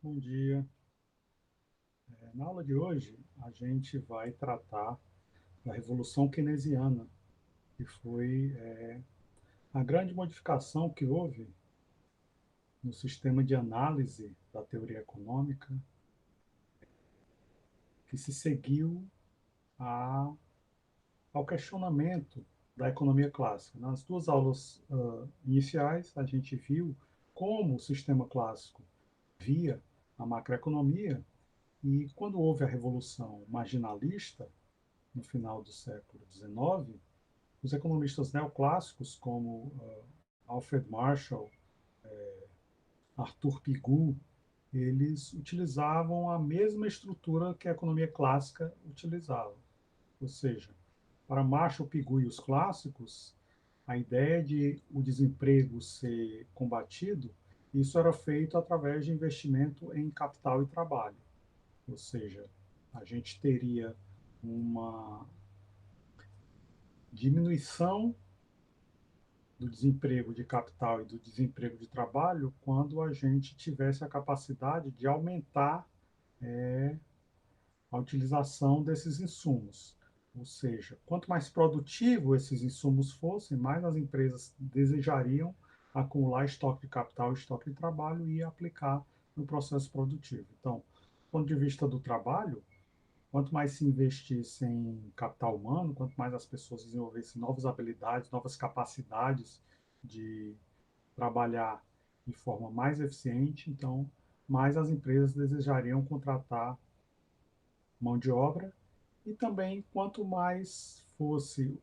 Bom dia. Na aula de hoje, a gente vai tratar da Revolução Keynesiana, que foi a grande modificação que houve no sistema de análise da teoria econômica, que se seguiu a, ao questionamento da economia clássica. Nas duas aulas iniciais, a gente viu como o sistema clássico via a macroeconomia, e quando houve a Revolução Marginalista, no final do século XIX, os economistas neoclássicos, como Alfred Marshall, Arthur Pigou, eles utilizavam a mesma estrutura que a economia clássica utilizava. Ou seja, para Marshall, Pigou e os clássicos, a ideia de o desemprego ser combatido, isso era feito através de investimento em capital e trabalho. Ou seja, a gente teria uma diminuição do desemprego de capital e do desemprego de trabalho quando a gente tivesse a capacidade de aumentar a utilização desses insumos. Ou seja, quanto mais produtivo esses insumos fossem, mais as empresas desejariam acumular estoque de capital e estoque de trabalho e aplicar no processo produtivo. Então, do ponto de vista do trabalho, quanto mais se investisse em capital humano, quanto mais as pessoas desenvolvessem novas habilidades, novas capacidades de trabalhar de forma mais eficiente, então mais as empresas desejariam contratar mão de obra, e também quanto mais fosse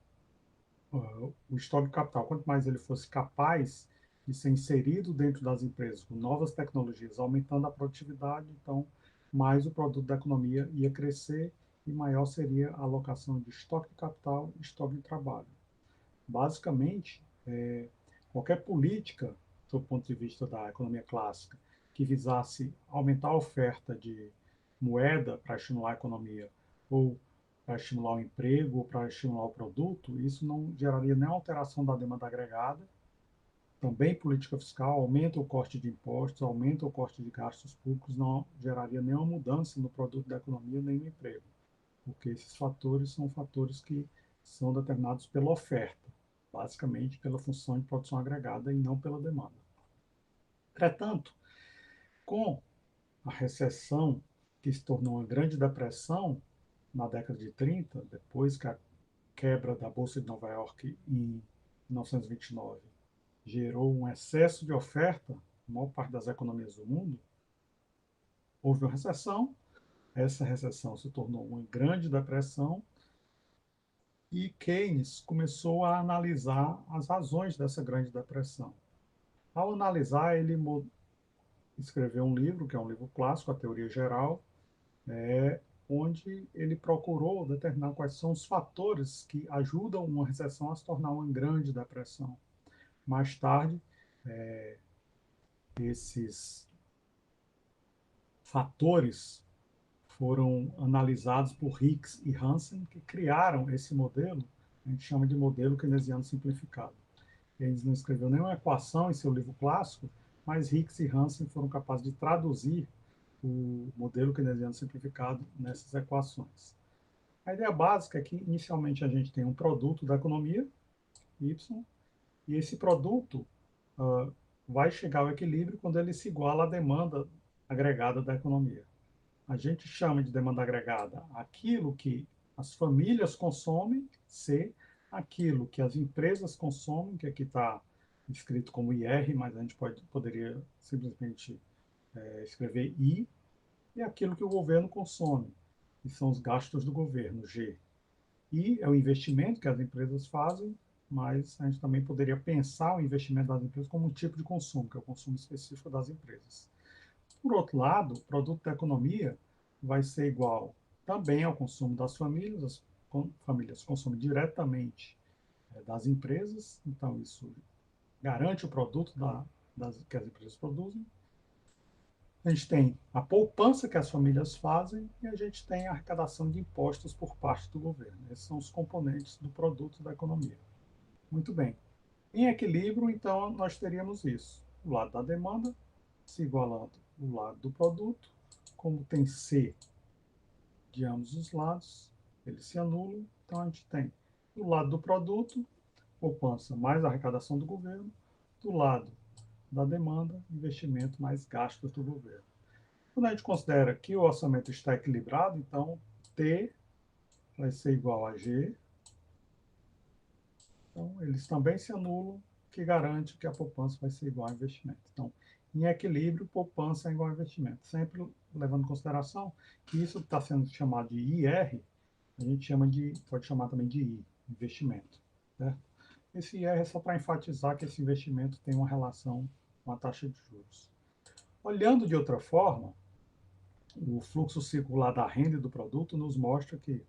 o estoque de capital, quanto mais ele fosse capaz de ser inserido dentro das empresas com novas tecnologias, aumentando a produtividade, então mais o produto da economia ia crescer e maior seria a alocação de estoque de capital e estoque de trabalho. Basicamente, qualquer política, do ponto de vista da economia clássica, que visasse aumentar a oferta de moeda para estimular a economia, ou para estimular o emprego, ou para estimular o produto, isso não geraria nenhuma alteração da demanda agregada. Também política fiscal aumenta o corte de impostos, aumenta o corte de gastos públicos, não geraria nenhuma mudança no produto da economia nem no emprego, porque esses fatores são fatores que são determinados pela oferta, basicamente pela função de produção agregada e não pela demanda. Entretanto, com a recessão, que se tornou uma grande depressão na década de 30, depois que a quebra da Bolsa de Nova York em 1929 gerou um excesso de oferta na maior parte das economias do mundo, houve uma recessão, essa recessão se tornou uma grande depressão, e Keynes começou a analisar as razões dessa grande depressão. Ao analisar, ele escreveu um livro, que é um livro clássico, A Teoria Geral, onde ele procurou determinar quais são os fatores que ajudam uma recessão a se tornar uma grande depressão. Mais tarde, esses fatores foram analisados por Hicks e Hansen, que criaram esse modelo, a gente chama de modelo keynesiano simplificado. Eles não escreveu nenhuma equação em seu livro clássico, mas Hicks e Hansen foram capazes de traduzir o modelo keynesiano simplificado nessas equações. A ideia básica é que, inicialmente, a gente tem um produto da economia, Y, e esse produto vai chegar ao equilíbrio quando ele se iguala à demanda agregada da economia. A gente chama de demanda agregada aquilo que as famílias consomem, C, aquilo que as empresas consomem, que aqui está escrito como IR, mas a gente poderia simplesmente escrever I, e aquilo que o governo consome, que são os gastos do governo, G. E é o investimento que as empresas fazem, mas a gente também poderia pensar o investimento das empresas como um tipo de consumo, que é o consumo específico das empresas. Por outro lado, o produto da economia vai ser igual também ao consumo das famílias, as famílias consomem diretamente das empresas, então isso garante o produto que as empresas produzem. A gente tem a poupança que as famílias fazem e a gente tem a arrecadação de impostos por parte do governo. Esses são os componentes do produto da economia. Muito bem. Em equilíbrio, então, nós teríamos isso. O lado da demanda se igualando o lado do produto, como tem C de ambos os lados, eles se anulam, então a gente tem do lado do produto, poupança mais arrecadação do governo, do lado da demanda, investimento mais gastos do governo. Quando a gente considera que o orçamento está equilibrado, então T vai ser igual a G. Então, eles também se anulam, que garante que a poupança vai ser igual a investimento. Então, em equilíbrio, poupança é igual a investimento. Sempre levando em consideração que isso está sendo chamado de IR, a gente pode chamar também de I, investimento. Certo? Esse IR é só para enfatizar que esse investimento tem uma relação com a taxa de juros. Olhando de outra forma, o fluxo circular da renda e do produto nos mostra que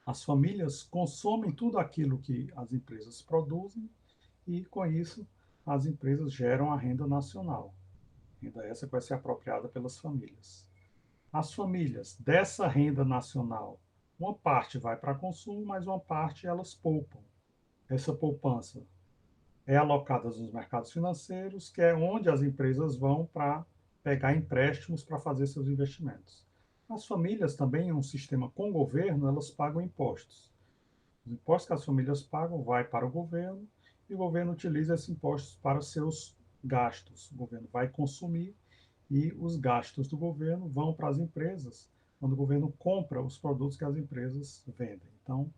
as famílias consomem tudo aquilo que as empresas produzem e, com isso, as empresas geram a renda nacional. Renda essa que vai ser apropriada pelas famílias. As famílias dessa renda nacional, uma parte vai para consumo, mas uma parte elas poupam. Essa poupança é alocada nos mercados financeiros, que é onde as empresas vão para pegar empréstimos para fazer seus investimentos. As famílias também, em um sistema com o governo, elas pagam impostos. Os impostos que as famílias pagam vai para o governo e o governo utiliza esses impostos para seus gastos. O governo vai consumir e os gastos do governo vão para as empresas quando o governo compra os produtos que as empresas vendem. Então,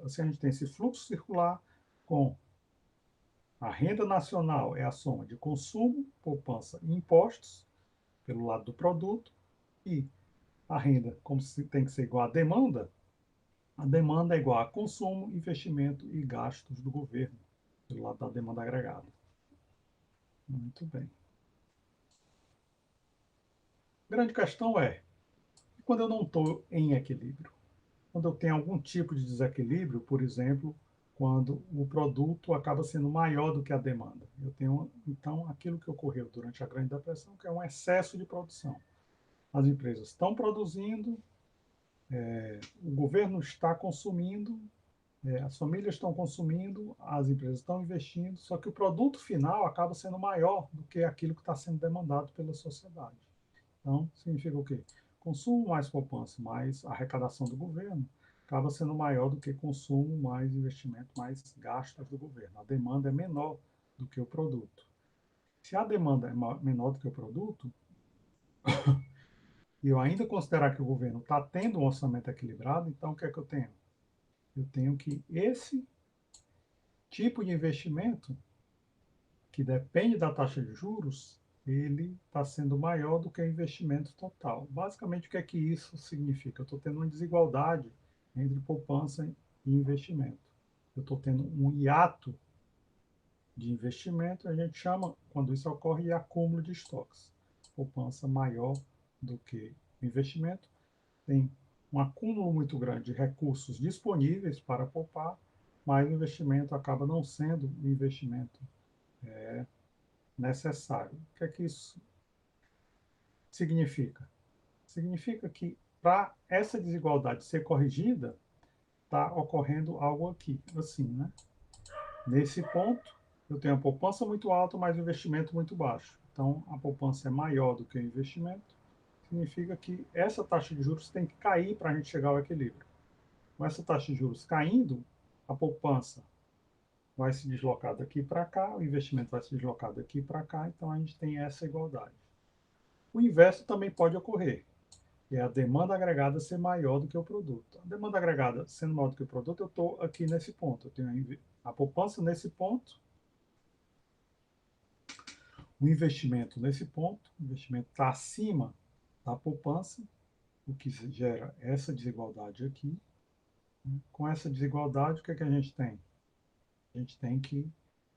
assim a gente tem esse fluxo circular com a renda nacional é a soma de consumo, poupança e impostos pelo lado do produto e a renda, como tem que ser igual à demanda, a demanda é igual a consumo, investimento e gastos do governo, pelo lado da demanda agregada. Muito bem. A grande questão é, quando eu não estou em equilíbrio? Quando eu tenho algum tipo de desequilíbrio, por exemplo, quando o produto acaba sendo maior do que a demanda. Eu tenho, então, aquilo que ocorreu durante a Grande Depressão, que é um excesso de produção. As empresas estão produzindo, o governo está consumindo, as famílias estão consumindo, as empresas estão investindo, só que o produto final acaba sendo maior do que aquilo que está sendo demandado pela sociedade. Então, significa o quê? Consumo mais poupança, mais arrecadação do governo, acaba sendo maior do que consumo mais investimento, mais gastos do governo. A demanda é menor do que o produto. Se a demanda é menor do que o produto, e eu ainda considerar que o governo está tendo um orçamento equilibrado, então o que é que eu tenho? Eu tenho que esse tipo de investimento, que depende da taxa de juros, ele está sendo maior do que o investimento total. Basicamente, o que é que isso significa? Eu estou tendo uma desigualdade entre poupança e investimento. Eu estou tendo um hiato de investimento, a gente chama, quando isso ocorre, de acúmulo de estoques. Poupança maior do que investimento, tem um acúmulo muito grande de recursos disponíveis para poupar, mas o investimento acaba não sendo o investimento necessário. O que é que isso significa? Significa que para essa desigualdade ser corrigida, está ocorrendo algo aqui, assim, né? Nesse ponto, eu tenho a poupança muito alta, mas o investimento muito baixo. Então, a poupança é maior do que o investimento, significa que essa taxa de juros tem que cair para a gente chegar ao equilíbrio. Com essa taxa de juros caindo, a poupança vai se deslocar daqui para cá, o investimento vai se deslocar daqui para cá, então a gente tem essa igualdade. O inverso também pode ocorrer, que é a demanda agregada ser maior do que o produto. A demanda agregada sendo maior do que o produto, eu estou aqui nesse ponto. Eu tenho a poupança nesse ponto, o investimento nesse ponto, o investimento está acima da poupança, o que gera essa desigualdade aqui. Com essa desigualdade, o que é que a gente tem? A gente tem que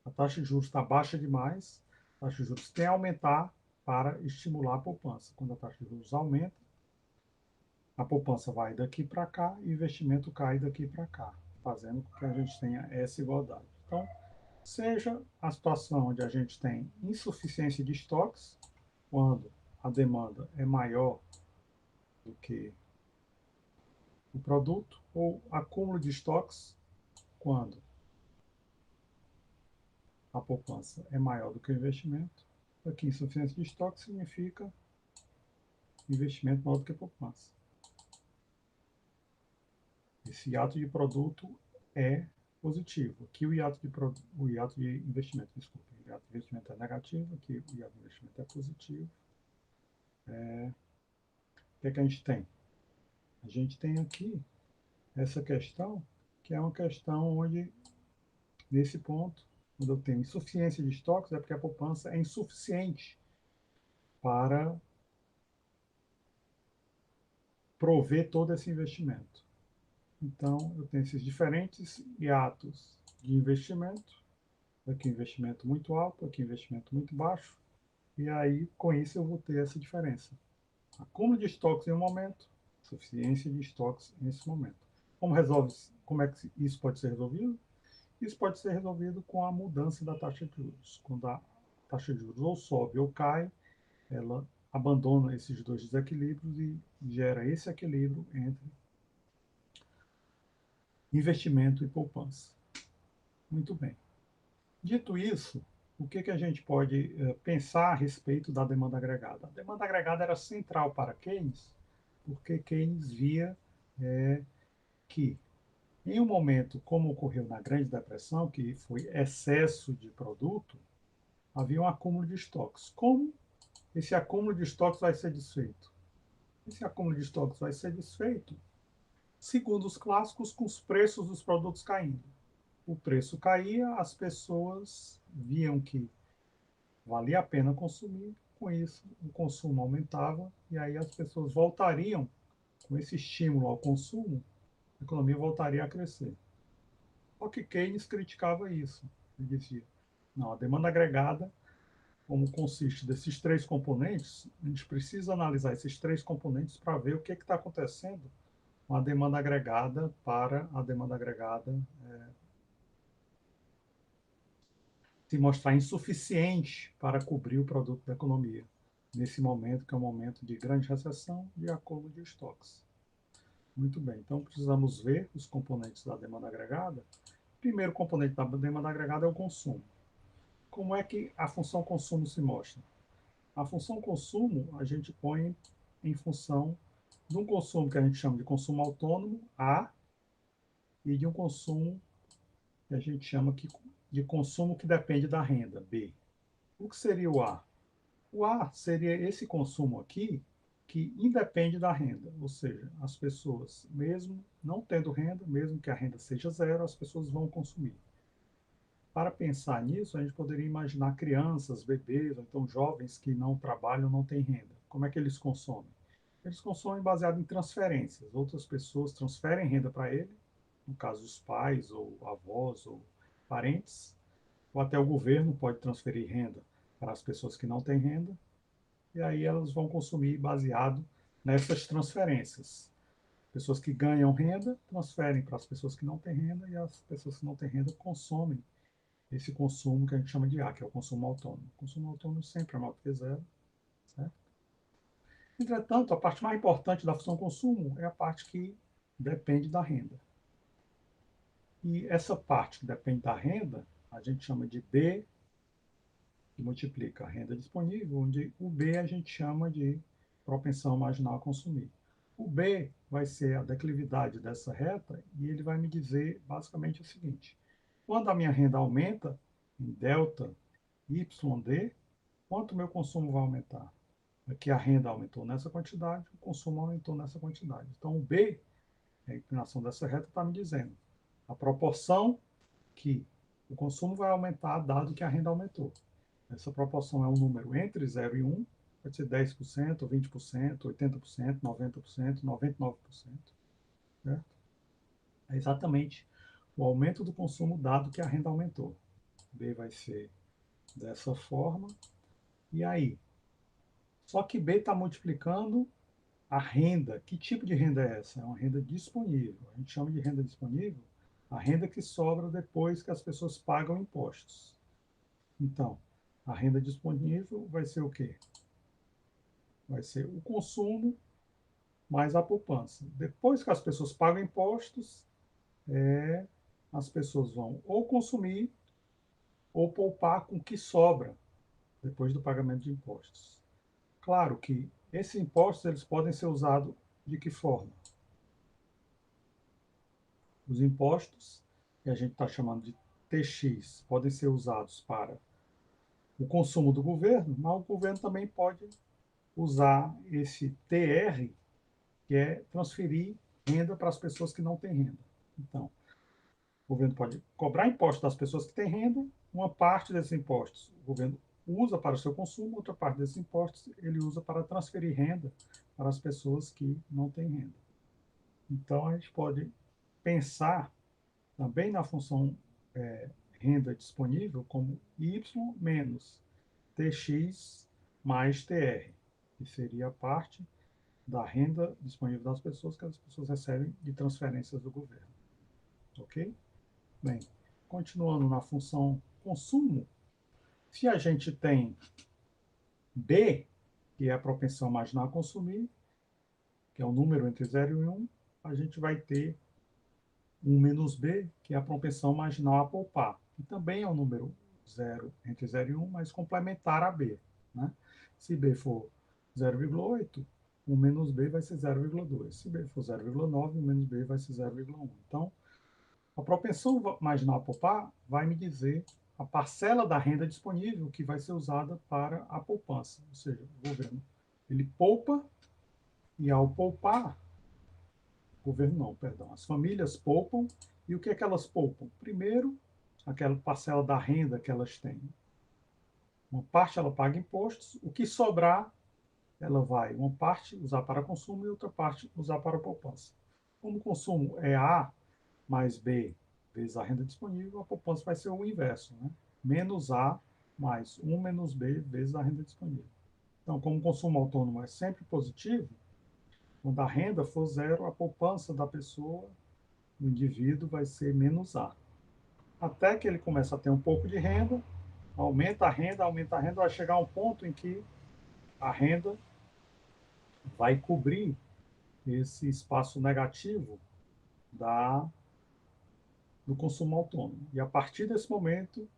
a taxa de juros está baixa demais, a taxa de juros tem que aumentar para estimular a poupança. Quando a taxa de juros aumenta, a poupança vai daqui para cá e o investimento cai daqui para cá, fazendo com que a gente tenha essa igualdade. Então, seja a situação onde a gente tem insuficiência de estoques, quando a demanda é maior do que o produto, ou acúmulo de estoques, quando a poupança é maior do que o investimento, Aqui, insuficiência de estoque significa investimento maior do que poupança. Esse hiato de produto é positivo. Aqui o hiato de investimento, desculpa, o hiato de investimento é negativo, aqui o hiato de investimento é positivo. O que é que a gente tem? A gente tem aqui essa questão, que é uma questão onde, nesse ponto, quando eu tenho insuficiência de estoques, é porque a poupança é insuficiente para prover todo esse investimento. Então, eu tenho esses diferentes hiatos de investimento, aqui investimento muito alto, aqui investimento muito baixo, e aí, com isso, eu vou ter essa diferença. Acúmulo de estoques em um momento, suficiência de estoques nesse momento. Como é que isso pode ser resolvido? Isso pode ser resolvido com a mudança da taxa de juros. Quando a taxa de juros ou sobe ou cai, ela abandona esses dois desequilíbrios e gera esse equilíbrio entre investimento e poupança. Muito bem. Dito isso, o que, que a gente pode pensar a respeito da demanda agregada? A demanda agregada era central para Keynes, porque Keynes via que, em um momento como ocorreu na Grande Depressão, que foi excesso de produto, havia um acúmulo de estoques. Como esse acúmulo de estoques vai ser desfeito? Esse acúmulo de estoques vai ser desfeito, segundo os clássicos, com os preços dos produtos caindo. O preço caía, as pessoas viam que valia a pena consumir, com isso o consumo aumentava e aí as pessoas voltariam, com esse estímulo ao consumo, a economia voltaria a crescer. Só que Keynes criticava isso. Ele dizia, não, a demanda agregada, como consiste desses três componentes, a gente precisa analisar esses três componentes para ver o que está acontecendo com a demanda agregada para a demanda agregada se mostrar insuficiente para cobrir o produto da economia, nesse momento que é um momento de grande recessão e acúmulo de estoques. Muito bem, então precisamos ver os componentes da demanda agregada. O primeiro componente da demanda agregada é o consumo. Como é que a função consumo se mostra? A função consumo a gente põe em função de um consumo que a gente chama de consumo autônomo, A, e de um consumo que a gente chama de consumo que depende da renda, B. O que seria o A? O A seria esse consumo aqui que independe da renda, ou seja, as pessoas, mesmo não tendo renda, mesmo que a renda seja zero, as pessoas vão consumir. Para pensar nisso, a gente poderia imaginar crianças, bebês, ou então jovens que não trabalham, não têm renda. Como é que eles consomem? Eles consomem baseado em transferências. Outras pessoas transferem renda para ele, no caso os pais, ou avós, ou parentes, ou até o governo pode transferir renda para as pessoas que não têm renda, e aí elas vão consumir baseado nessas transferências. Pessoas que ganham renda transferem para as pessoas que não têm renda, e as pessoas que não têm renda consomem esse consumo que a gente chama de A, que é o consumo autônomo. O consumo autônomo sempre é maior do que zero, certo? Entretanto, a parte mais importante da função consumo é a parte que depende da renda. E essa parte que depende da renda, a gente chama de B, que multiplica a renda disponível, onde o B a gente chama de propensão marginal a consumir. O B vai ser a declividade dessa reta e ele vai me dizer basicamente o seguinte: quando a minha renda aumenta em delta YD, quanto o meu consumo vai aumentar? Aqui a renda aumentou nessa quantidade, o consumo aumentou nessa quantidade. Então o B, a inclinação dessa reta, está me dizendo a proporção que o consumo vai aumentar dado que a renda aumentou. Essa proporção é um número entre 0 e 1, pode ser 10%, 20%, 80%, 90%, 99%. Certo? É exatamente o aumento do consumo dado que a renda aumentou. B vai ser dessa forma. E aí? Só que B está multiplicando a renda. Que tipo de renda é essa? É uma renda disponível. A gente chama de renda disponível a renda que sobra depois que as pessoas pagam impostos. Então, a renda disponível vai ser o quê? Vai ser o consumo mais a poupança. Depois que as pessoas pagam impostos, as pessoas vão ou consumir ou poupar com o que sobra depois do pagamento de impostos. Claro que esses impostos eles podem ser usados de que forma? Os impostos, que a gente está chamando de TX, podem ser usados para o consumo do governo, mas o governo também pode usar esse TR, que é transferir renda para as pessoas que não têm renda. Então, o governo pode cobrar impostos das pessoas que têm renda, uma parte desses impostos o governo usa para o seu consumo, outra parte desses impostos ele usa para transferir renda para as pessoas que não têm renda. Então, a gente pode pensar também na função renda disponível como Y menos TX mais TR, que seria a parte da renda disponível das pessoas que as pessoas recebem de transferências do governo. Ok? Bem, continuando na função consumo, se a gente tem B, que é a propensão marginal a consumir, que é o número entre 0 e 1, a gente vai ter 1 menos B, que é a propensão marginal a poupar, que também é um número 0, entre 0 e 1, mas complementar a B. Né? Se B for 0,8, 1 menos B vai ser 0,2. Se B for 0,9, 1 menos B vai ser 0,1. Então, a propensão marginal a poupar vai me dizer a parcela da renda disponível que vai ser usada para a poupança. Ou seja, o governo ele poupa e ao poupar, o governo não, perdão, as famílias poupam e o que é que elas poupam? Primeiro, aquela parcela da renda que elas têm. Uma parte ela paga impostos, o que sobrar ela vai uma parte usar para consumo e outra parte usar para poupança. Como o consumo é A mais B vezes a renda disponível, a poupança vai ser o inverso, né? Menos A mais 1 menos B vezes a renda disponível. Então, como o consumo autônomo é sempre positivo, quando a renda for zero, a poupança da pessoa, do indivíduo, vai ser menos A. Até que ele começa a ter um pouco de renda, aumenta a renda, vai chegar a um ponto em que a renda vai cobrir esse espaço negativo da, do consumo autônomo. E a partir desse momento,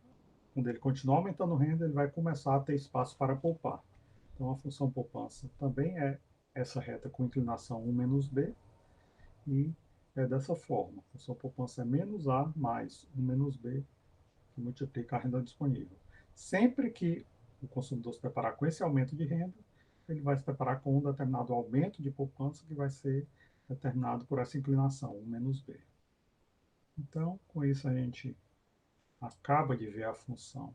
quando ele continuar aumentando renda, ele vai começar a ter espaço para poupar. Então, a função poupança também é essa reta com inclinação 1 menos B, e é dessa forma. A função poupança é menos A mais 1 menos B, que multiplica a renda disponível. Sempre que o consumidor se deparar com esse aumento de renda, ele vai se deparar com um determinado aumento de poupança que vai ser determinado por essa inclinação, 1 menos B. Então, com isso a gente acaba de ver a função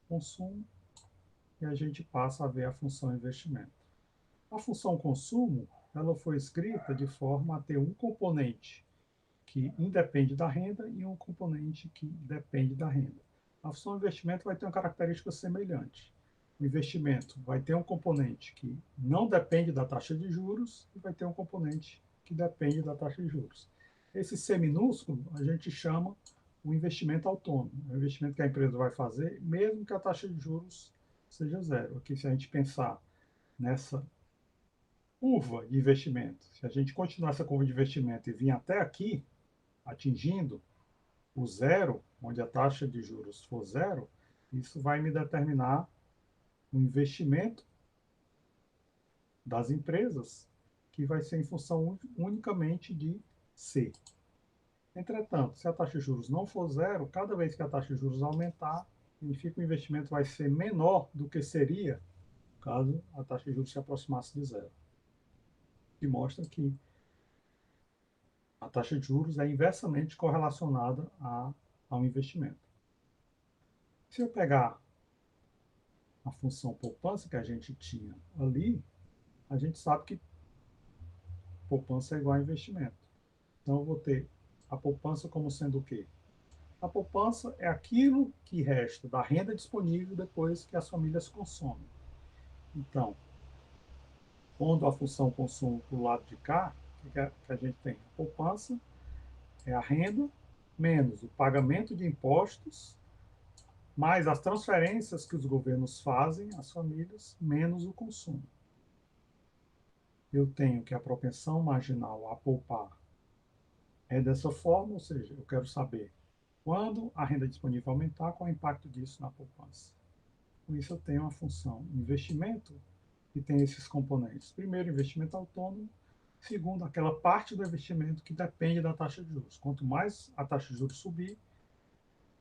consumo e a gente passa a ver a função investimento. A função consumo, ela foi escrita de forma a ter um componente que independe da renda e um componente que depende da renda. A função investimento vai ter uma característica semelhante. O investimento vai ter um componente que não depende da taxa de juros e vai ter um componente que depende da taxa de juros. Esse C minúsculo a gente chama o investimento autônomo. É o investimento que a empresa vai fazer, mesmo que a taxa de juros seja zero. Aqui, se a gente pensar nessa curva de investimento, se a gente continuar essa curva de investimento e vir até aqui, atingindo o zero, onde a taxa de juros for zero, isso vai me determinar o investimento das empresas, que vai ser em função unicamente de C. Entretanto, se a taxa de juros não for zero, cada vez que a taxa de juros aumentar, significa que o investimento vai ser menor do que seria caso a taxa de juros se aproximasse de zero. Que mostra que a taxa de juros é inversamente correlacionada ao investimento. Se eu pegar a função poupança que a gente tinha ali, a gente sabe que poupança é igual a investimento. Então, eu vou ter a poupança como sendo o quê? A poupança é aquilo que resta da renda disponível depois que as famílias consomem. Então, pondo a função consumo para o lado de cá, o que a gente tem? A poupança é a renda menos o pagamento de impostos, mais as transferências que os governos fazem às famílias, menos o consumo. Eu tenho que a propensão marginal a poupar é dessa forma, ou seja, eu quero saber quando a renda disponível aumentar, qual é o impacto disso na poupança. Com isso, eu tenho uma função investimento, que tem esses componentes. Primeiro, investimento autônomo. Segundo, aquela parte do investimento que depende da taxa de juros. Quanto mais a taxa de juros subir,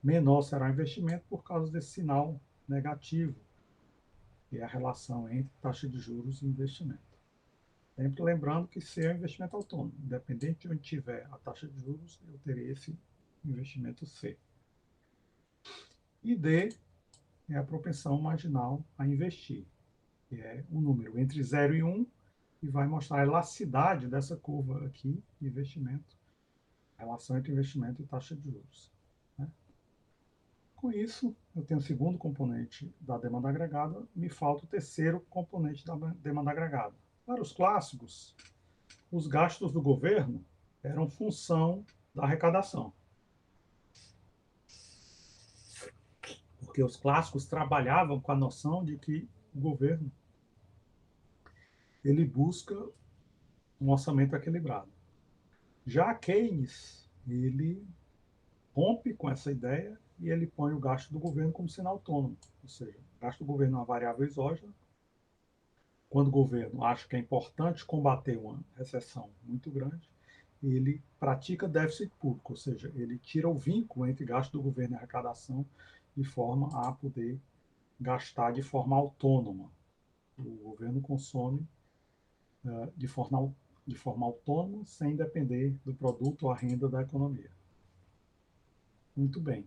menor será o investimento por causa desse sinal negativo, que é a relação entre taxa de juros e investimento. Sempre lembrando que C é um investimento autônomo. Independente de onde tiver a taxa de juros, eu terei esse investimento C. E D é a propensão marginal a investir, que é um número entre 0 e 1, e vai mostrar a elasticidade dessa curva aqui, de investimento, relação entre investimento e taxa de juros. Né? Com isso, eu tenho o segundo componente da demanda agregada, me falta o terceiro componente da demanda agregada. Para os clássicos, os gastos do governo eram função da arrecadação. Porque os clássicos trabalhavam com a noção de que o governo ele busca um orçamento equilibrado. Já Keynes, ele rompe com essa ideia e ele põe o gasto do governo como sendo autônomo, ou seja, o gasto do governo é uma variável exógena. Quando o governo acha que é importante combater uma recessão muito grande, ele pratica déficit público, ou seja, ele tira o vínculo entre gasto do governo e arrecadação de forma a poder gastar de forma autônoma. O governo consome de forma autônoma, sem depender do produto ou a renda da economia. Muito bem.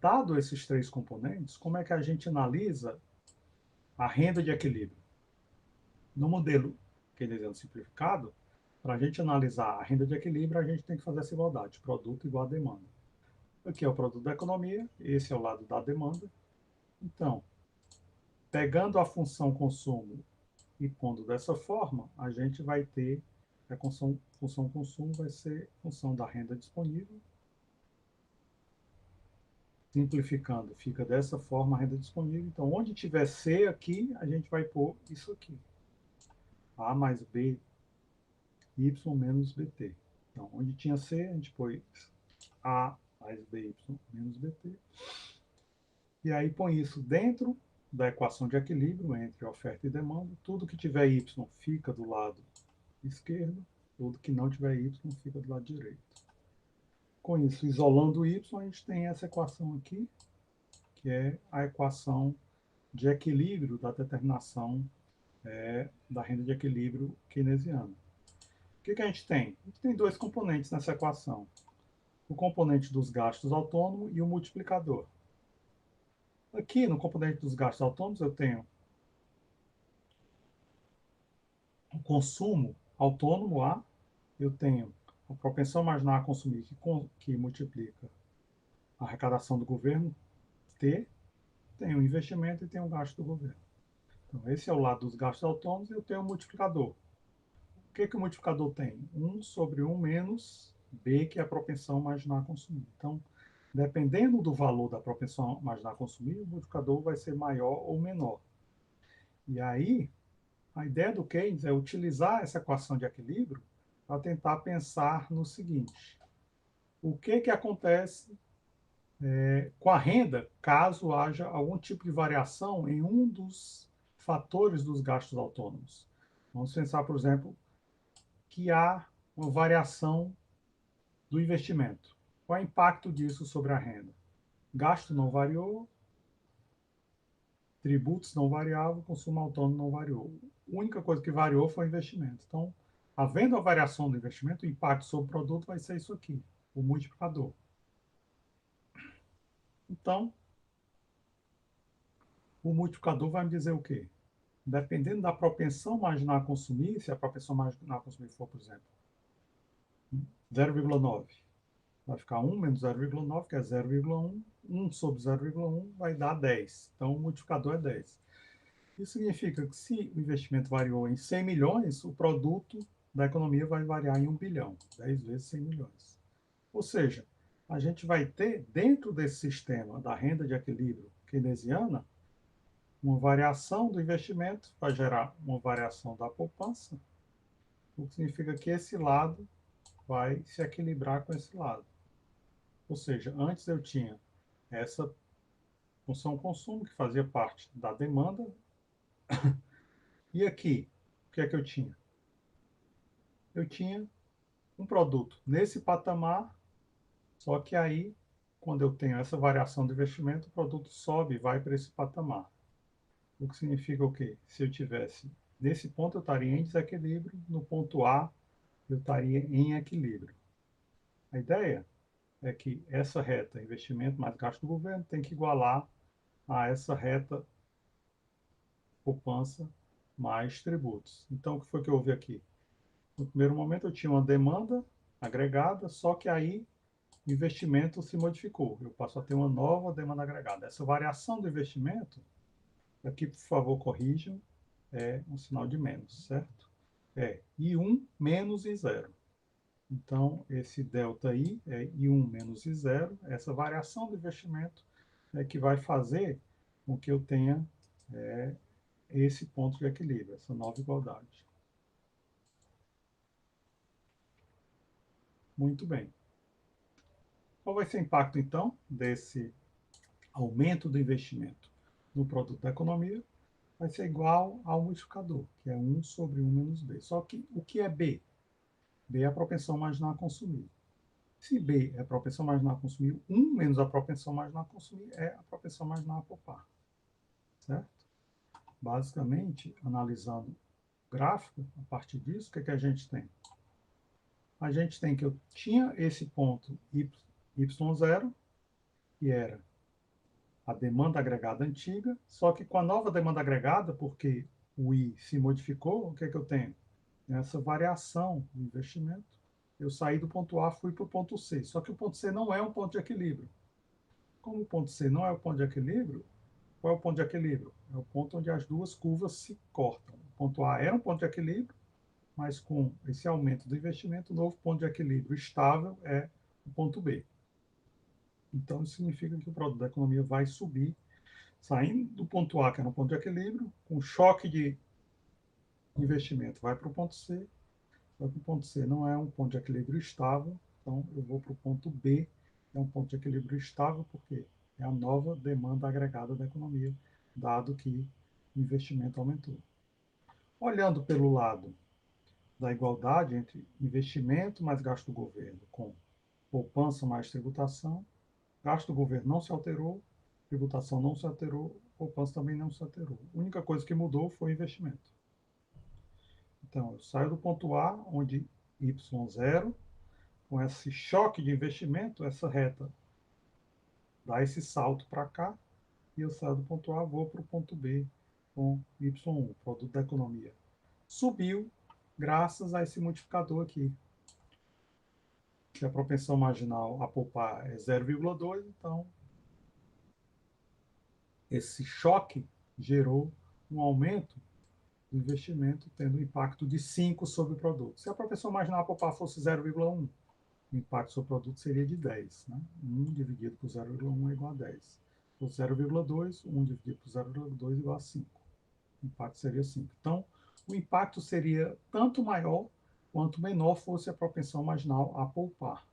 Dado esses três componentes, como é que a gente analisa a renda de equilíbrio? No modelo keynesiano simplificado, para a gente analisar a renda de equilíbrio, a gente tem que fazer essa igualdade, produto igual a demanda. Aqui é o produto da economia, esse é o lado da demanda. Então, pegando a função consumo e pondo dessa forma, a gente vai ter a função consumo vai ser função da renda disponível. Simplificando, fica dessa forma a renda disponível. Então, onde tiver C aqui, a gente vai pôr isso aqui. A mais B, Y menos BT. Então, onde tinha C, a gente pôs A mais BY menos BT. E aí põe isso dentro da equação de equilíbrio entre oferta e demanda. Tudo que tiver Y fica do lado esquerdo, tudo que não tiver Y fica do lado direito. Com isso, isolando o Y, a gente tem essa equação aqui, que é a equação de equilíbrio da determinação da renda de equilíbrio keynesiana. O que a gente tem? A gente tem dois componentes nessa equação. O componente dos gastos autônomos e o multiplicador. Aqui, no componente dos gastos autônomos, eu tenho o consumo autônomo, A, eu tenho a propensão marginal a consumir, que multiplica a arrecadação do governo, T, tem o investimento e tem o gasto do governo. Então, esse é o lado dos gastos autônomos e eu tenho o multiplicador. O que o multiplicador tem? 1 sobre 1 menos B, que é a propensão marginal a consumir. Então, dependendo do valor da propensão marginal a consumir, o multiplicador vai ser maior ou menor. E aí, a ideia do Keynes é utilizar essa equação de equilíbrio para tentar pensar no seguinte: o que acontece com a renda caso haja algum tipo de variação em um dos fatores dos gastos autônomos? Vamos pensar, por exemplo, que há uma variação do investimento. Qual é o impacto disso sobre a renda? Gasto não variou, tributos não variavam, consumo autônomo não variou. A única coisa que variou foi o investimento. Então, havendo a variação do investimento, o impacto sobre o produto vai ser isso aqui, o multiplicador. Então, o multiplicador vai me dizer o quê? Dependendo da propensão marginal a consumir, se a propensão marginal a consumir for, por exemplo, 0,9, vai ficar 1 menos 0,9, que é 0,1. 1 sobre 0,1 vai dar 10. Então, o multiplicador é 10. Isso significa que se o investimento variou em 100 milhões, o produto da economia vai variar em 1 bilhão, 10 vezes 100 milhões. Ou seja, a gente vai ter, dentro desse sistema da renda de equilíbrio keynesiana, uma variação do investimento vai gerar uma variação da poupança, o que significa que esse lado vai se equilibrar com esse lado. Ou seja, antes eu tinha essa função consumo, que fazia parte da demanda. E aqui, o que é que eu tinha? Eu tinha um produto nesse patamar, só que aí, quando eu tenho essa variação de investimento, o produto sobe e vai para esse patamar. O que significa o quê? Se eu tivesse nesse ponto, eu estaria em desequilíbrio, no ponto A, eu estaria em equilíbrio. A ideia é que essa reta, investimento mais gasto do governo, tem que igualar a essa reta poupança mais tributos. Então, o que foi que houve aqui? No primeiro momento, eu tinha uma demanda agregada, só que aí o investimento se modificou. Eu passo a ter uma nova demanda agregada. Essa variação do investimento, aqui, por favor, corrijam, é um sinal de menos, certo? É I1 menos I0. Então, esse delta I é I1 menos I0. Essa variação do investimento é que vai fazer com que eu tenha esse ponto de equilíbrio, essa nova igualdade. Muito bem. Qual vai ser o impacto, então, desse aumento do investimento no produto da economia? Vai ser igual ao multiplicador, que é 1 sobre 1 menos B. Só que o que é B? B é a propensão marginal a consumir. Se B é a propensão marginal a consumir, 1 menos a propensão marginal a consumir é a propensão marginal a poupar. Certo? Basicamente, analisando o gráfico, a partir disso, o que, é que a gente tem? A gente tem que eu tinha esse ponto Y0, que era a demanda agregada antiga, só que com a nova demanda agregada, porque o I se modificou, o que é que eu tenho? Essa variação do investimento. Eu saí do ponto A, fui para o ponto C. Só que o ponto C não é um ponto de equilíbrio. Como o ponto C não é o ponto de equilíbrio, qual é o ponto de equilíbrio? É o ponto onde as duas curvas se cortam. O ponto A era um ponto de equilíbrio, mas com esse aumento do investimento, o novo ponto de equilíbrio estável é o ponto B. Então, isso significa que o produto da economia vai subir, saindo do ponto A, que era um ponto de equilíbrio, com choque de investimento, vai para o ponto C. Vai para o ponto C, não é um ponto de equilíbrio estável, então eu vou para o ponto B, que é um ponto de equilíbrio estável, porque é a nova demanda agregada da economia, dado que o investimento aumentou. Olhando pelo lado da igualdade entre investimento mais gasto do governo com poupança mais tributação, gasto do governo não se alterou, tributação não se alterou, poupança também não se alterou. A única coisa que mudou foi o investimento. Então, eu saio do ponto A, onde Y0, com esse choque de investimento, essa reta dá esse salto para cá, e eu saio do ponto A, vou para o ponto B com Y1, produto da economia. Subiu graças a esse multiplicador aqui, que a propensão marginal a poupar é 0,2, então esse choque gerou um aumento do investimento, tendo um impacto de 5 sobre o produto. Se a propensão marginal a poupar fosse 0,1, o impacto sobre o produto seria de 10. Né? 1 dividido por 0,1 é igual a 10. Se fosse 0,2, 1 dividido por 0,2 é igual a 5. O impacto seria 5. Então, o impacto seria tanto maior quanto menor fosse a propensão marginal a poupar,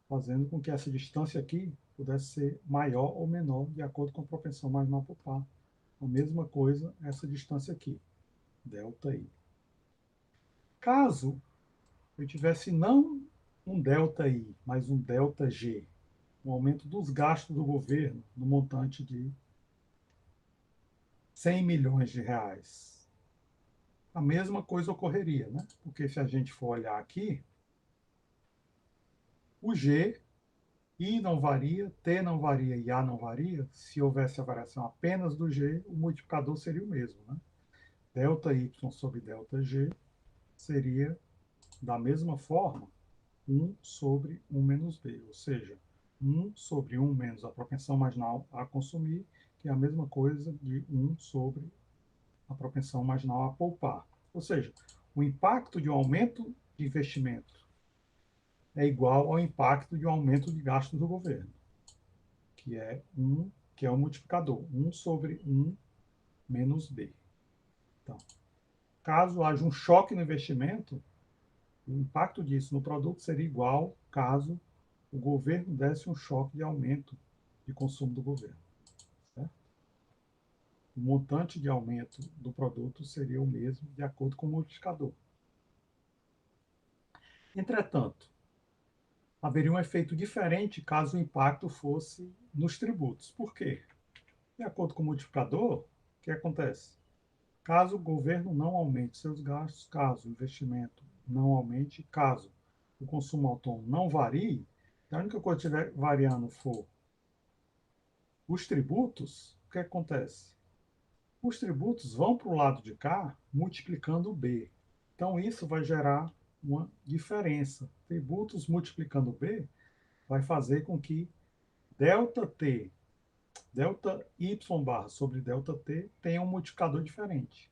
fazendo com que essa distância aqui pudesse ser maior ou menor de acordo com a propensão marginal a poupar. A mesma coisa essa distância aqui, ΔI. Caso eu tivesse não um ΔI, mas um ΔG, um aumento dos gastos do governo no montante de 100 milhões de reais, a mesma coisa ocorreria, né? Porque se a gente for olhar aqui, o G, I não varia, T não varia e A não varia. Se houvesse a variação apenas do G, o multiplicador seria o mesmo, né? ΔY sobre ΔG seria, da mesma forma, 1 sobre 1 menos B, ou seja, 1 sobre 1 menos a propensão marginal a consumir, que é a mesma coisa de 1 sobre a propensão marginal a poupar. Ou seja, o impacto de um aumento de investimento é igual ao impacto de um aumento de gastos do governo, que é o multiplicador, 1 sobre 1 menos B. Então, caso haja um choque no investimento, o impacto disso no produto seria igual caso o governo desse um choque de aumento de consumo do governo. o montante de aumento do produto seria o mesmo de acordo com o multiplicador. Entretanto, haveria um efeito diferente caso o impacto fosse nos tributos. Por quê? De acordo com o multiplicador, o que acontece? Caso o governo não aumente seus gastos, caso o investimento não aumente, caso o consumo autônomo não varie, a única coisa que estiver variando for os tributos, o que acontece? Os tributos vão para o lado de cá multiplicando o B. Então, isso vai gerar uma diferença. Tributos multiplicando B vai fazer com que delta T, delta Y barra sobre delta T tenha um multiplicador diferente.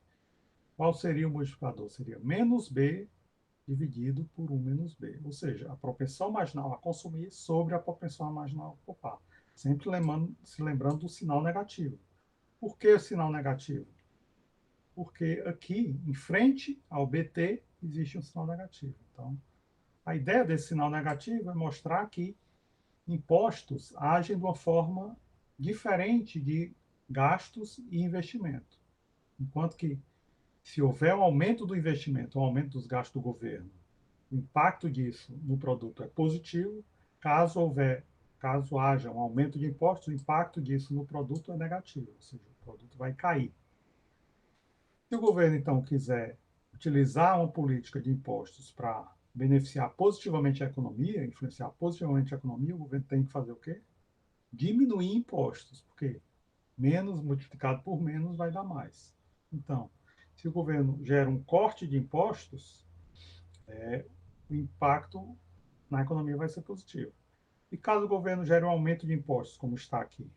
Qual seria o multiplicador? Seria menos B dividido por 1 menos B. Ou seja, a propensão marginal a consumir sobre a propensão marginal a poupar. Sempre se lembrando do sinal negativo. Por que o sinal negativo? Porque aqui, em frente ao BT, existe um sinal negativo. Então, a ideia desse sinal negativo é mostrar que impostos agem de uma forma diferente de gastos e investimento. Enquanto que, se houver um aumento do investimento, um aumento dos gastos do governo, o impacto disso no produto é positivo. Caso haja um aumento de impostos, o impacto disso no produto é negativo, ou seja, o produto vai cair. Se o governo, então, quiser utilizar uma política de impostos para beneficiar positivamente a economia, influenciar positivamente a economia, o governo tem que fazer o quê? Diminuir impostos, porque menos multiplicado por menos vai dar mais. Então, se o governo gera um corte de impostos, o impacto na economia vai ser positivo. E caso o governo gere um aumento de impostos, como está aqui?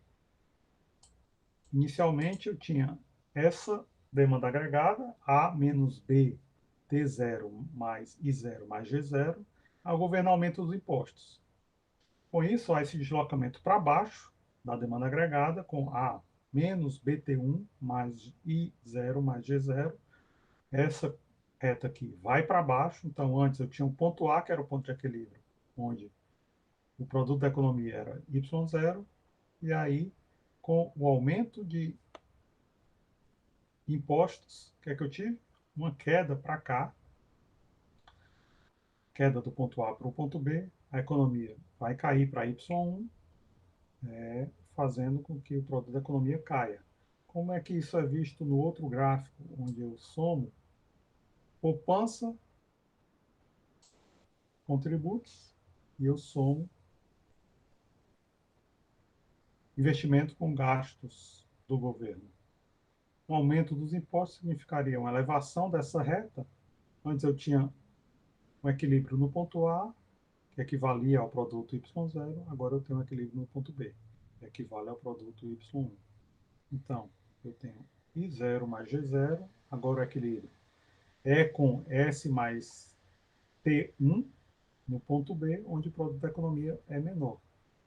Inicialmente, eu tinha essa demanda agregada, A menos B, T0 mais I0 mais G0, o governo aumenta os impostos. Com isso, há esse deslocamento para baixo da demanda agregada, com A menos BT1 mais I0 mais G0. Essa reta aqui vai para baixo, então antes eu tinha um ponto A, que era o ponto de equilíbrio, onde o produto da economia era Y0, e aí, com o aumento de impostos, o que é que eu tive? Uma queda para cá, queda do ponto A para o ponto B, a economia vai cair para Y1, fazendo com que o produto da economia caia. Como é que isso é visto no outro gráfico, onde eu somo poupança com tributos e eu somo investimento com gastos do governo? O aumento dos impostos significaria uma elevação dessa reta. Antes eu tinha um equilíbrio no ponto A, que equivalia ao produto Y0, agora eu tenho um equilíbrio no ponto B, que equivale ao produto Y1. Então, eu tenho I0 mais G0, agora o equilíbrio é com S mais T1 no ponto B, onde o produto da economia é menor.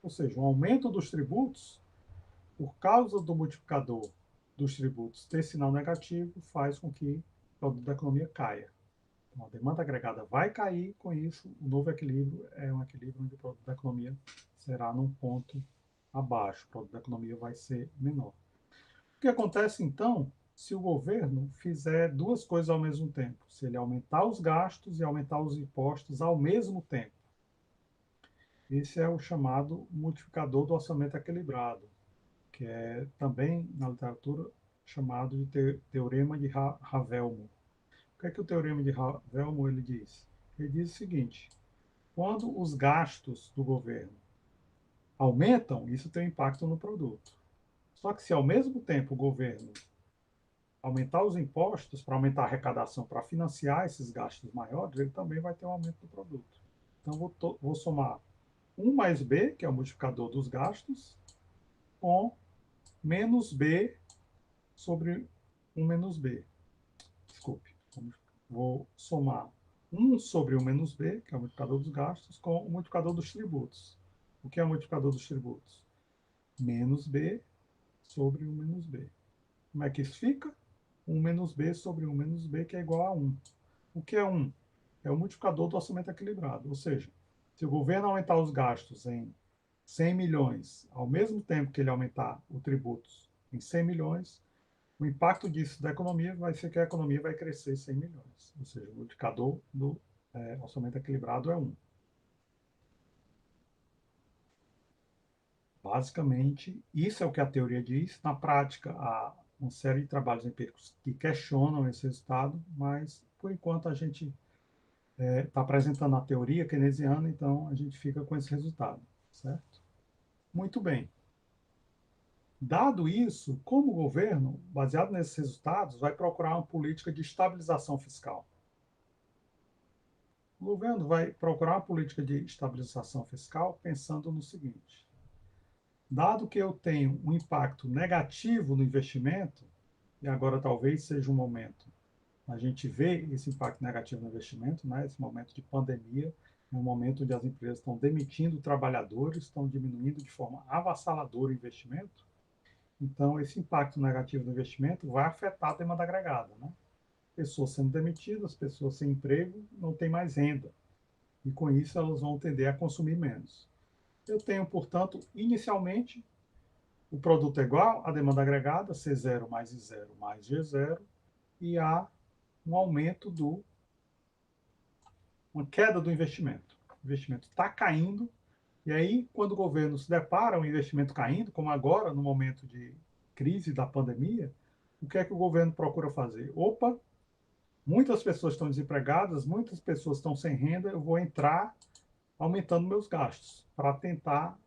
Ou seja, um aumento dos tributos, por causa do multiplicador dos tributos ter sinal negativo, faz com que o produto da economia caia. Então, a demanda agregada vai cair, com isso, o novo equilíbrio é um equilíbrio onde o produto da economia será num ponto abaixo, o produto da economia vai ser menor. O que acontece, então, se o governo fizer duas coisas ao mesmo tempo? Se ele aumentar os gastos e aumentar os impostos ao mesmo tempo. Esse é o chamado multiplicador do orçamento equilibrado, que é também, na literatura, chamado de teorema de Havelmo. O que é que o teorema de Havelmo ele diz? Ele diz o seguinte: quando os gastos do governo aumentam, isso tem impacto no produto. Só que se ao mesmo tempo o governo aumentar os impostos para aumentar a arrecadação, para financiar esses gastos maiores, ele também vai ter um aumento do produto. Então, vou somar 1 mais B, que é o multiplicador dos gastos, com menos B sobre 1 menos B. Desculpe. Vou somar 1 sobre 1 menos B, que é o multiplicador dos gastos, com o multiplicador dos tributos. O que é o multiplicador dos tributos? Menos B sobre 1 menos B. Como é que isso fica? 1 menos B sobre 1 menos B, que é igual a 1. O que é 1? É o multiplicador do orçamento equilibrado. Ou seja, se o governo aumentar os gastos em 100 milhões, ao mesmo tempo que ele aumentar o tributos em 100 milhões, O impacto disso da economia vai ser que a economia vai crescer 100 milhões, ou seja, o multiplicador do orçamento equilibrado é 1. Basicamente, isso é o que a teoria diz. Na prática, há uma série de trabalhos empíricos que questionam esse resultado, mas, por enquanto, a gente está apresentando a teoria keynesiana, então a gente fica com esse resultado, certo? Muito bem. Dado isso, como o governo, baseado nesses resultados, vai procurar uma política de estabilização fiscal? O governo vai procurar uma política de estabilização fiscal pensando no seguinte: dado que eu tenho um impacto negativo no investimento, e agora talvez seja um momento a gente ver esse impacto negativo no investimento, né? Esse momento de pandemia, é um momento onde as empresas estão demitindo trabalhadores, estão diminuindo de forma avassaladora o investimento. Então, esse impacto negativo no investimento vai afetar a demanda agregada, né? Pessoas sendo demitidas, pessoas sem emprego, não tem mais renda. E com isso elas vão tender a consumir menos. Eu tenho, portanto, inicialmente, o produto é igual à demanda agregada, C0 mais I0 mais G0, e há um aumento uma queda do investimento. O investimento está caindo, e aí, quando o governo se depara com o investimento caindo, como agora, no momento de crise da pandemia, o que é que o governo procura fazer? Opa, muitas pessoas estão desempregadas, muitas pessoas estão sem renda, eu vou entrar aumentando meus gastos para tentar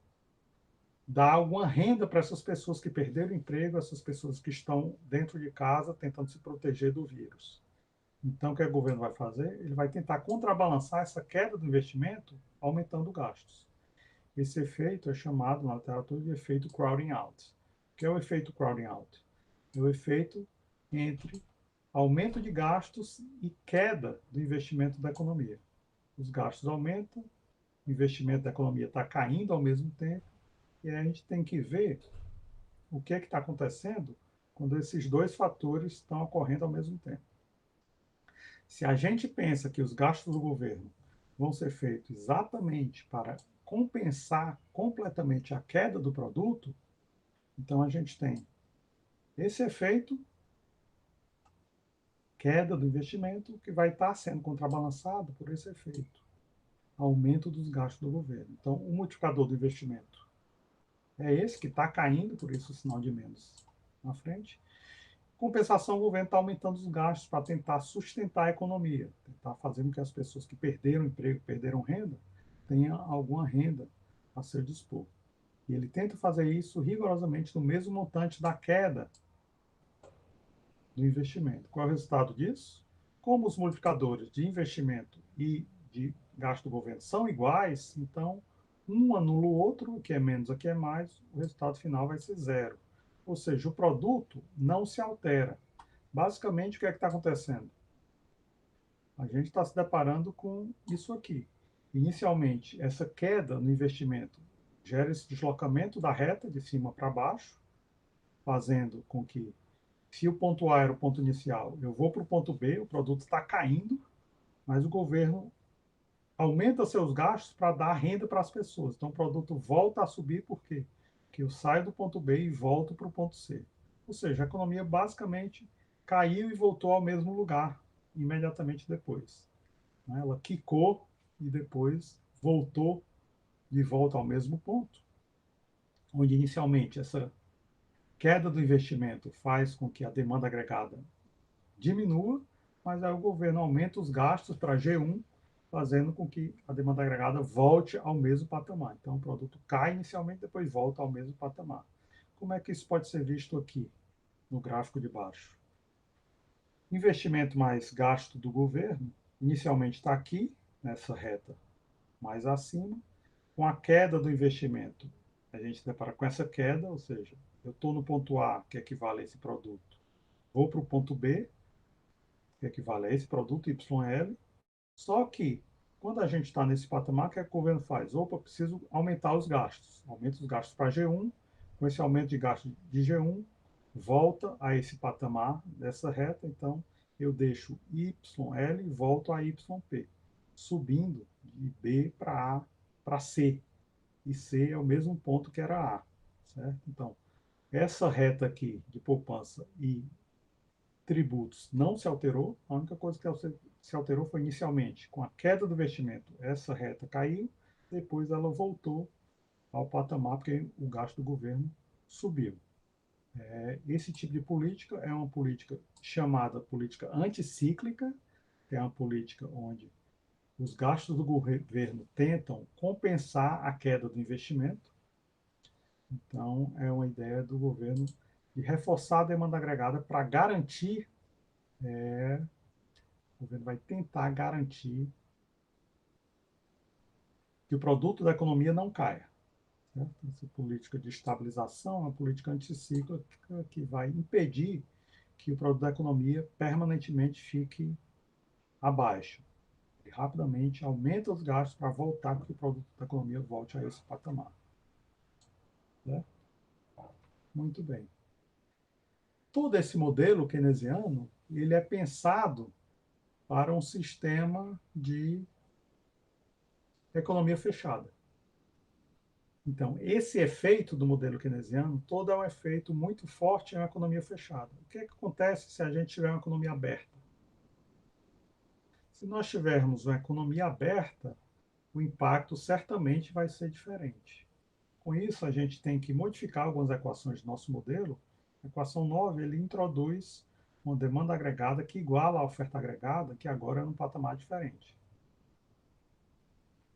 dar alguma renda para essas pessoas que perderam o emprego, essas pessoas que estão dentro de casa tentando se proteger do vírus. Então, o que o governo vai fazer? Ele vai tentar contrabalançar essa queda do investimento aumentando gastos. Esse efeito é chamado na literatura de efeito crowding out. O que é o efeito crowding out? É o efeito entre aumento de gastos e queda do investimento da economia. Os gastos aumentam, o investimento da economia está caindo ao mesmo tempo, e aí a gente tem que ver o que é que está acontecendo quando esses dois fatores estão ocorrendo ao mesmo tempo. Se a gente pensa que os gastos do governo vão ser feitos exatamente para compensar completamente a queda do produto, então a gente tem esse efeito, queda do investimento, que vai estar sendo contrabalançado por esse efeito, aumento dos gastos do governo. Então, o multiplicador do investimento é esse que está caindo, por isso o sinal de menos na frente. Compensação, o governo está aumentando os gastos para tentar sustentar a economia, tentar fazer com que as pessoas que perderam emprego, perderam renda, tenham alguma renda a seu dispor. E ele tenta fazer isso rigorosamente no mesmo montante da queda do investimento. Qual é o resultado disso? Como os multiplicadores de investimento e de gasto do governo são iguais, então um anula o outro, o que é menos, aqui é mais, o resultado final vai ser zero. Ou seja, o produto não se altera. Basicamente, o que é que está acontecendo? A gente está se deparando com isso aqui. Inicialmente, essa queda no investimento gera esse deslocamento da reta de cima para baixo, fazendo com que, se o ponto A era o ponto inicial, eu vou para o ponto B, o produto está caindo, mas o governo aumenta seus gastos para dar renda para as pessoas. Então, o produto volta a subir, por quê? Porque eu saio do ponto B e volto para o ponto C. Ou seja, a economia basicamente caiu e voltou ao mesmo lugar imediatamente depois. Ela quicou e depois voltou de volta ao mesmo ponto, onde inicialmente essa queda do investimento faz com que a demanda agregada diminua, mas aí o governo aumenta os gastos para G1, fazendo com que a demanda agregada volte ao mesmo patamar. Então, o produto cai inicialmente, depois volta ao mesmo patamar. Como é que isso pode ser visto aqui, no gráfico de baixo? Investimento mais gasto do governo, inicialmente está aqui, nessa reta mais acima, com a queda do investimento. A gente se depara com essa queda, ou seja, eu estou no ponto A, que equivale a esse produto, vou para o ponto B, que equivale a esse produto, YL, só que, quando a gente está nesse patamar, o que, é que o governo faz? Opa, preciso aumentar os gastos. Aumenta os gastos para G1, com esse aumento de gasto de G1, volta a esse patamar dessa reta, então eu deixo YL e volto a YP, subindo de B para A para C. E C é o mesmo ponto que era A, certo? Então, essa reta aqui de poupança e tributos não se alterou, a única coisa que se alterou foi inicialmente, com a queda do investimento, essa reta caiu, depois ela voltou ao patamar, porque o gasto do governo subiu. Esse tipo de política é uma política chamada política anticíclica, que é uma política onde os gastos do governo tentam compensar a queda do investimento. Então, é uma ideia do governo de reforçar a demanda agregada para garantir, o governo vai tentar garantir que o produto da economia não caia. Certo? Essa política de estabilização é uma política anticíclica que vai impedir que o produto da economia permanentemente fique abaixo. E rapidamente aumenta os gastos para voltar, para que o produto da economia volte a esse patamar. Certo? Muito bem. Todo esse modelo keynesiano, ele é pensado para um sistema de economia fechada. Então, esse efeito do modelo keynesiano, todo é um efeito muito forte em uma economia fechada. O que acontece se a gente tiver uma economia aberta? Se nós tivermos uma economia aberta, o impacto certamente vai ser diferente. Com isso, a gente tem que modificar algumas equações do nosso modelo. A equação 9, ele introduz uma demanda agregada que iguala a oferta agregada, que agora é num patamar diferente.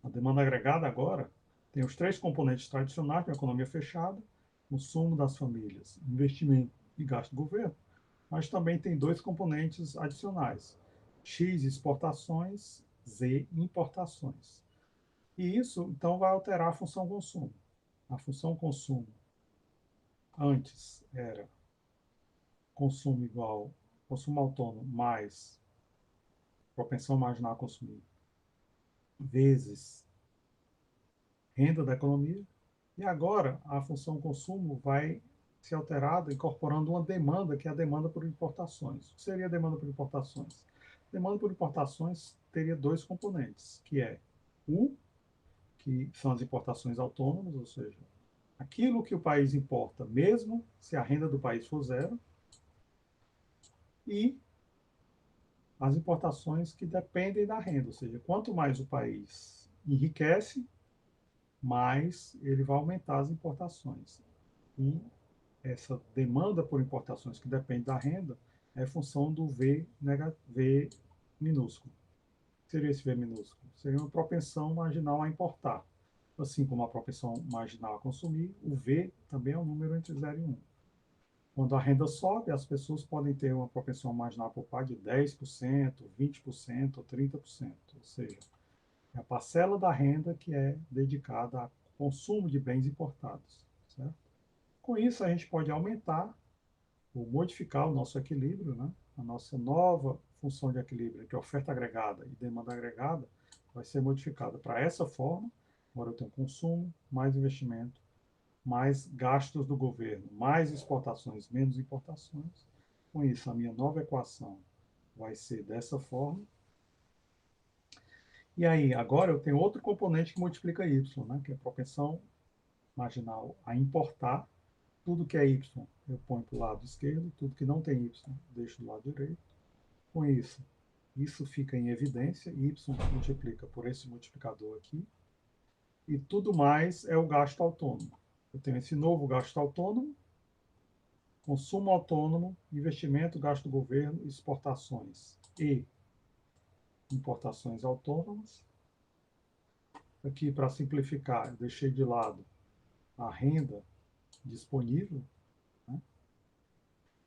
A demanda agregada agora tem os três componentes tradicionais da economia fechada, consumo das famílias, investimento e gasto do governo, mas também tem dois componentes adicionais, X exportações, Z importações. E isso, então, vai alterar a função consumo. A função consumo antes era consumo igual, consumo autônomo mais propensão marginal a consumir, vezes renda da economia. E agora a função consumo vai ser alterada, incorporando uma demanda, que é a demanda por importações. O que seria a demanda por importações? A demanda por importações teria dois componentes, que é o, que são as importações autônomas, ou seja, aquilo que o país importa, mesmo se a renda do país for zero, e as importações que dependem da renda, ou seja, quanto mais o país enriquece, mais ele vai aumentar as importações. E essa demanda por importações que depende da renda é função do V minúsculo. O que seria esse V minúsculo? Seria uma propensão marginal a importar. Assim como a propensão marginal a consumir, o V também é um número entre 0 e 1. Quando a renda sobe, as pessoas podem ter uma propensão marginal a poupar de 10%, 20% ou 30%. Ou seja, é a parcela da renda que é dedicada ao consumo de bens importados. Certo? Com isso, a gente pode aumentar ou modificar o nosso equilíbrio, né? A nossa nova função de equilíbrio, que é oferta agregada e demanda agregada, vai ser modificada para essa forma. Agora eu tenho consumo, mais investimento, mais gastos do governo, mais exportações, menos importações. Com isso, a minha nova equação vai ser dessa forma. E aí, agora eu tenho outro componente que multiplica y, né? Que é a propensão marginal a importar. Tudo que é y eu ponho para o lado esquerdo, tudo que não tem y deixo do lado direito. Com isso, isso fica em evidência, y multiplica por esse multiplicador aqui, e tudo mais é o gasto autônomo. Eu tenho esse novo gasto autônomo, consumo autônomo, investimento, gasto do governo, exportações e importações autônomas. Aqui, para simplificar, eu deixei de lado a renda disponível, né?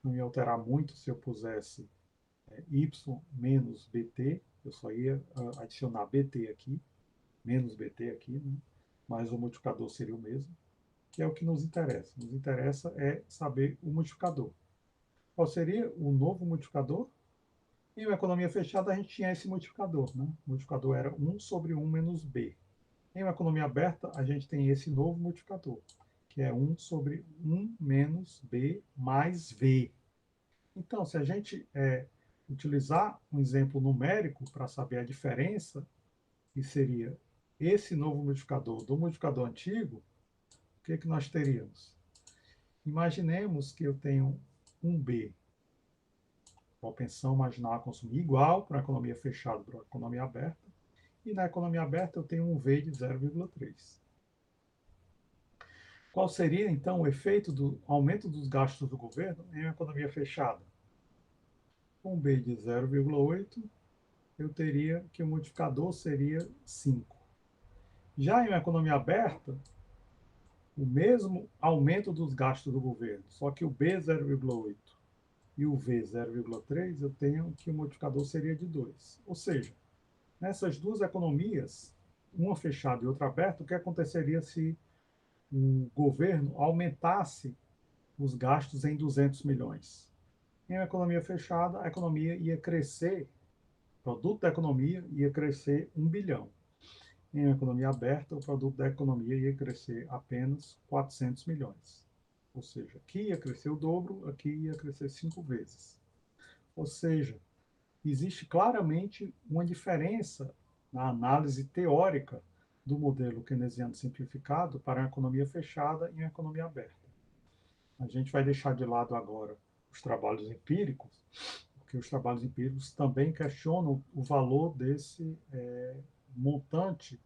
Não ia alterar muito se eu pusesse y menos bt, eu só ia adicionar bt aqui, menos bt aqui, né? Mas o multiplicador seria o mesmo, que é o que nos interessa. Nos interessa é saber o multiplicador. Qual seria o novo multiplicador? Em uma economia fechada, a gente tinha esse multiplicador. Né? O multiplicador era 1 sobre 1 menos b. Em uma economia aberta, a gente tem esse novo multiplicador, que é 1 sobre 1 menos b mais v. Então, se a gente utilizar um exemplo numérico para saber a diferença, que seria esse novo multiplicador do multiplicador antigo, o que nós teríamos? Imaginemos que eu tenho um b propensão marginal a consumir igual para a economia fechada para a economia aberta, e na economia aberta eu tenho um V de 0,3. Qual seria, então, o efeito do aumento dos gastos do governo em uma economia fechada? Com um B de 0,8, eu teria que o multiplicador seria 5. Já em uma economia aberta, o mesmo aumento dos gastos do governo, só que o B 0,8 e o V 0,3, eu tenho que o multiplicador seria de 2. Ou seja, nessas duas economias, uma fechada e outra aberta, o que aconteceria se o governo aumentasse os gastos em 200 milhões? Em uma economia fechada, a economia ia crescer, o produto da economia ia crescer 1 bilhão. Em uma economia aberta, o produto da economia ia crescer apenas 400 milhões. Ou seja, aqui ia crescer o dobro, aqui ia crescer 5 vezes. Ou seja, existe claramente uma diferença na análise teórica do modelo keynesiano simplificado para uma economia fechada e uma economia aberta. A gente vai deixar de lado agora os trabalhos empíricos, porque os trabalhos empíricos também questionam o valor desse montante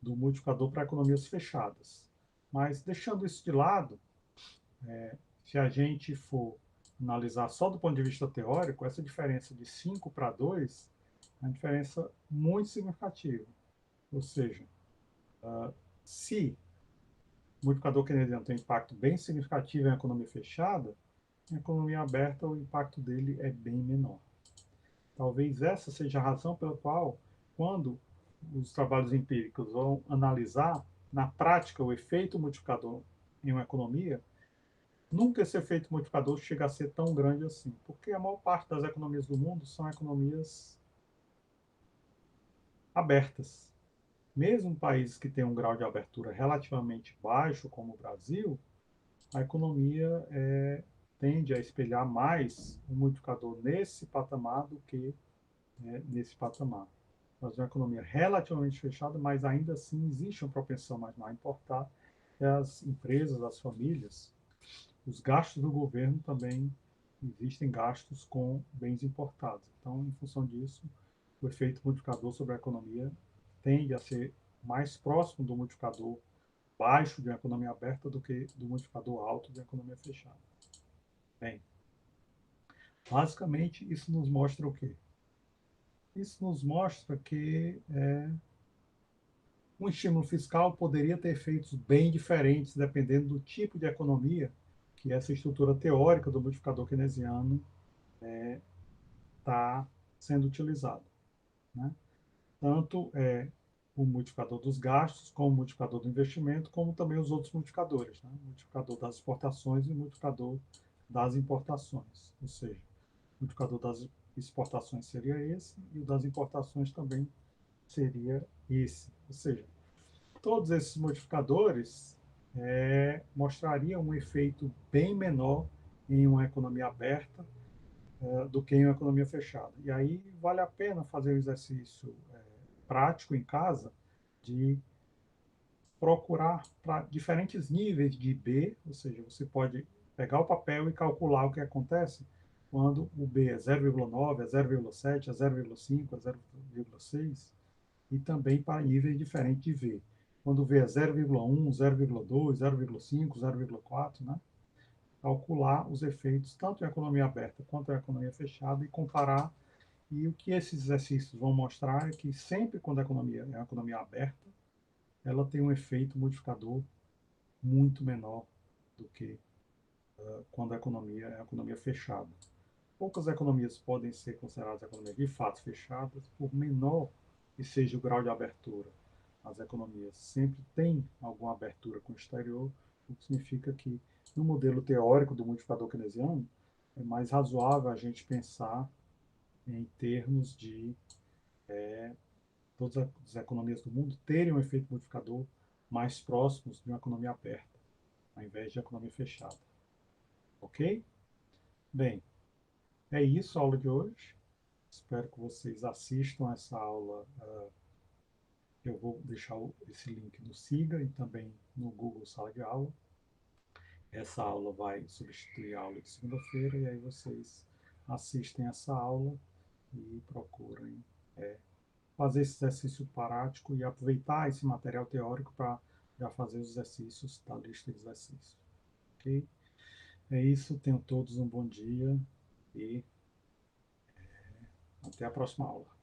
do multiplicador para economias fechadas. Mas, deixando isso de lado, se a gente for analisar só do ponto de vista teórico, essa diferença de 5 para 2 é uma diferença muito significativa. Ou seja, se o multiplicador keynesiano tem um impacto bem significativo em economia fechada, em economia aberta o impacto dele é bem menor. Talvez essa seja a razão pela qual, quando os trabalhos empíricos vão analisar na prática o efeito multiplicador em uma economia, nunca esse efeito multiplicador chega a ser tão grande assim, porque a maior parte das economias do mundo são economias abertas. Mesmo países que têm um grau de abertura relativamente baixo, como o Brasil, a economia tende a espelhar mais o multiplicador nesse patamar do que nesse patamar. Nós temos uma economia relativamente fechada, mas ainda assim existe uma propensão mais a importar, e as empresas, as famílias, os gastos do governo também existem gastos com bens importados. Então, em função disso, o efeito multiplicador sobre a economia tende a ser mais próximo do multiplicador baixo de uma economia aberta do que do multiplicador alto de uma economia fechada. Bem, basicamente isso nos mostra o quê? Isso nos mostra que um estímulo fiscal poderia ter efeitos bem diferentes dependendo do tipo de economia que essa estrutura teórica do multiplicador keynesiano está sendo utilizado, né? Tanto o multiplicador dos gastos, como o multiplicador do investimento, como também os outros multiplicadores, né? O multiplicador das exportações e o multiplicador das importações. Ou seja, o multiplicador das exportações seria esse e o das importações também seria esse. Ou seja, todos esses modificadores mostrariam um efeito bem menor em uma economia aberta do que em uma economia fechada. E aí vale a pena fazer o exercício prático em casa de procurar para diferentes níveis de B, ou seja, você pode pegar o papel e calcular o que acontece quando o B é 0,9, é 0,7, é 0,5, é 0,6, e também para níveis diferentes de V. Quando o V é 0,1, 0,2, 0,5, 0,4, né? Calcular os efeitos tanto em economia aberta quanto em economia fechada e comparar. E o que esses exercícios vão mostrar é que sempre quando a economia é uma economia aberta, ela tem um efeito multiplicador muito menor do que quando a economia é uma economia fechada. Poucas economias podem ser consideradas economias de fato fechadas, por menor que seja o grau de abertura. As economias sempre têm alguma abertura com o exterior, o que significa que, no modelo teórico do multiplicador keynesiano, é mais razoável a gente pensar em termos de todas as economias do mundo terem um efeito multiplicador mais próximos de uma economia aberta, ao invés de economia fechada. Ok? Bem, é isso a aula de hoje. Espero que vocês assistam essa aula. Eu vou deixar esse link no Siga e também no Google Sala de Aula. Essa aula vai substituir a aula de segunda-feira e aí vocês assistem essa aula e procurem fazer esse exercício prático e aproveitar esse material teórico para já fazer os exercícios da lista de exercícios. Ok? É isso, tenham todos um bom dia e até a próxima aula.